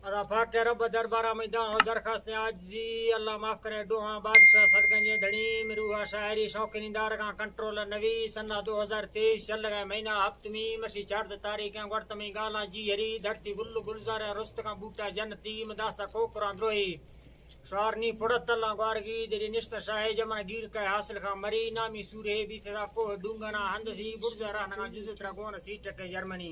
अदा फाक के रब दरबारा में दाओ दरखास्त आज जी अल्लाह माफ करे डोहा बादशाह सदगंजे धनी मिरुहा शायरी शौकीनदार का कंट्रोल नवी सन्ना 2023 चल गए महीना हफ्तमी मसी 4 तारीख वर्तमी गाला जी हरी धरती गुल्लू गुलजार रुस्त का बूटा जनती मदास्ता कोकरा द्रोही शारनी पुड़तल्ला ग्वारगी देरी निश्त शाहे जमा गिर का हासिल का मरी नामी सूरे बीतदा को डूंगना हंदसी बुरजरा नगा जुजत्रा गोन सीट के जर्मनी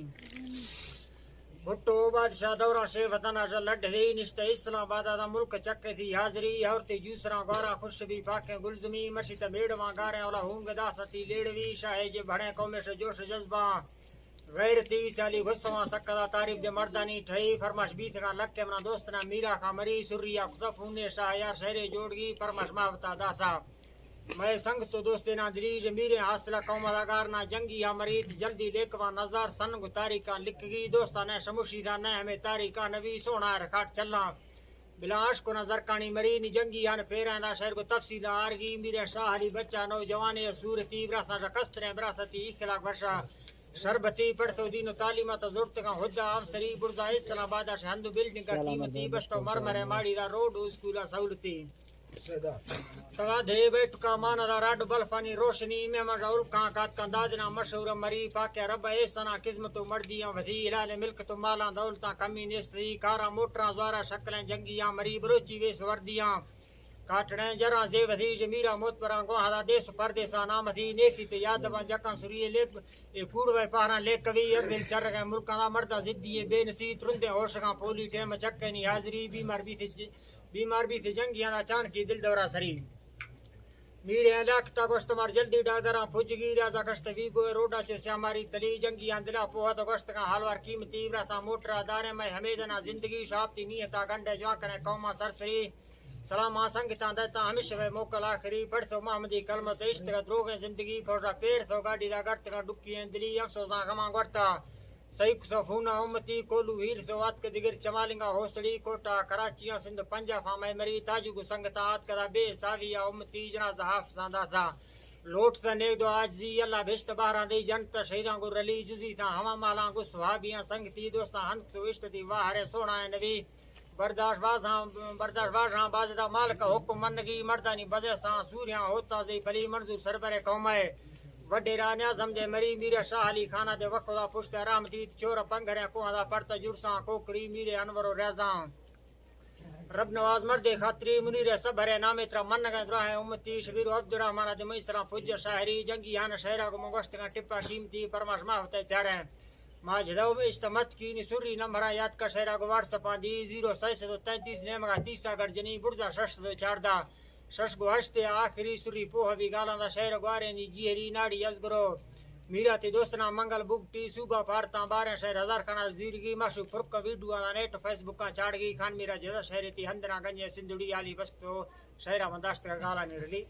भुट्टो बादशाह दौरा से वतना लड्ढी निश्त इस्लामाबाद दा मुल्क चक्के थी हाजरी औरते जूसरा गौरा खुशबी पाके गुलजमी मशीत मेड़वा गारे वाला हूंग दासती लेड़वी शाहे जे भणे कौमे से जोश जज्बा गैरती साली गुस्सा सकदा तारीफ दे मर्दानी ठई फरमाश बीत का लक्के मना दोस्त ना मीरा का मरी सुरिया खुदफूने शाह यार शहरे जोड़गी फरमाश मावता दासा मैं संग तो दोस्ते ना दरीज मीरे हासिला कौमदागार ना जंगी या मरीद जल्दी लेकवा नजर सन तारीखा लिखगी दोस्ता ने शमुशीदा ने हमें तारीखा नबी सोना रखाट चलना बिलाश को नजर कानी मरी नि जंगी यान फेरा शहर को तफसील आरगी मीरे शाह अली बच्चा नौजवान सूरती ब्रासा कस्तरे ब्रासती इखलाक वर्षा शरबती पढ़तो दीनो तालीमा तो जुर्त का हुद्दा अफसरी बुर्जा इस्लामाबाद शहंद बिल्डिंग का कीमती बस्तो मरमरे माड़ी दा रोड स्कूल सहूलती सवा दे बैठ का माना राड बल्फानी रोशनी में मजाउल कात का दादना मशहूर मरी पाके रब ऐसना किस्मत मर्दियां वधी लाल मिल्क तो माला दौलता कमी नेस्ती कारा मोटरा द्वारा शक्लें जंगियां मरी बरोची वेस वर्दियां काटने जरा जे वधी जमीरा मोत परा गोहादा देश परदेसा नाम थी नेकी ते याद बा जका सुरिये लेक ए फूड़वे पारा ले कवि दिल चर गए मुल्का दा मर्दा जिद्दी बेनसी तुरंदे होश का पोली टेम चक्के नी हाजरी बीमार भी थे जंगियां दा चान की दिल दौरा सरी मीरे लाख ता गोश्त मार जल्दी डागरा फुजगी राजा कष्ट वी गो रोडा से श्यामारी तली जंगियां दिला पोहा तो गोश्त का हलवार कीमती रासा मोटरा दारे में हमेदना जिंदगी शाप्ती नियता गंडे जा करे कौमा सरसरी सलामा संगता देता हमेशा वे मोकल आखिरी पढ़तो मोहम्मदी कलमत इश्क का द्रोगे जिंदगी फोड़ा पैर तो गाड़ी दा गट का डुक्की दिली अफसोसा गमा गरता सईक सफूना उम्मती कोलू हीर सोवात के दिगर चमालिंगा होसड़ी कोटा कराचिया सिंध पंजा फामे मरी ताजू को संगतात कदा बे साविया उम्मती जना जहाफ सांदा था लोट ता नेक दो आज जी अल्लाह भिश्त बाहरा दे जनत शहीदां को रली जुजी था हवा माला को सुहाबियां संगती दोस्ता हंक तो इश्क दी वाहरे सोना है नबी बर्दाश्त वाजा बाजदा माल का हुक्म मनगी मर्दानी बजे सा सूर्या होता जे फली मंजूर सरबरे कौमे वड्डे रान्या समझे मरी मीरे शाह अली खाना दे वक्ता पुष्ट रामदी चोर पंगरे को आदा पड़ता जुरसा कोकरी मीरे अनवरो रेजा रब नवाज मर्दे खातरी मुनीरे सबरे नामे त्रा मन का दुआ उम्मती शबीर अब्दुर्रहमान दे मैसरा फुज शाहरी जंगी यान शहरा को मगस्त का टिप्पा कीमती परमाश माहते चारे मां जदव इस्तमत की निसुरी नंबर याद का शहरा को व्हाट्सएप दी 0633 ने मगा तीसरा गढ़जनी बुर्जा शश चारदा शश को हस्ते आखिरी सुरी पोह भी गाला दा शहर ग्वारे नी जीहरी नाड़ी अजगरो मीरा ते दोस्तना मंगल बुगटी सुबह पारता 12 शहर हजार खाना जीरगी माशु फुरक वीडियो दा नेट फेसबुक का चाड़गी खान मीरा जदा शहर ती हंदरा गंजे सिंधुड़ी आली बस्तो शहरा मंदास्त का गाला निरली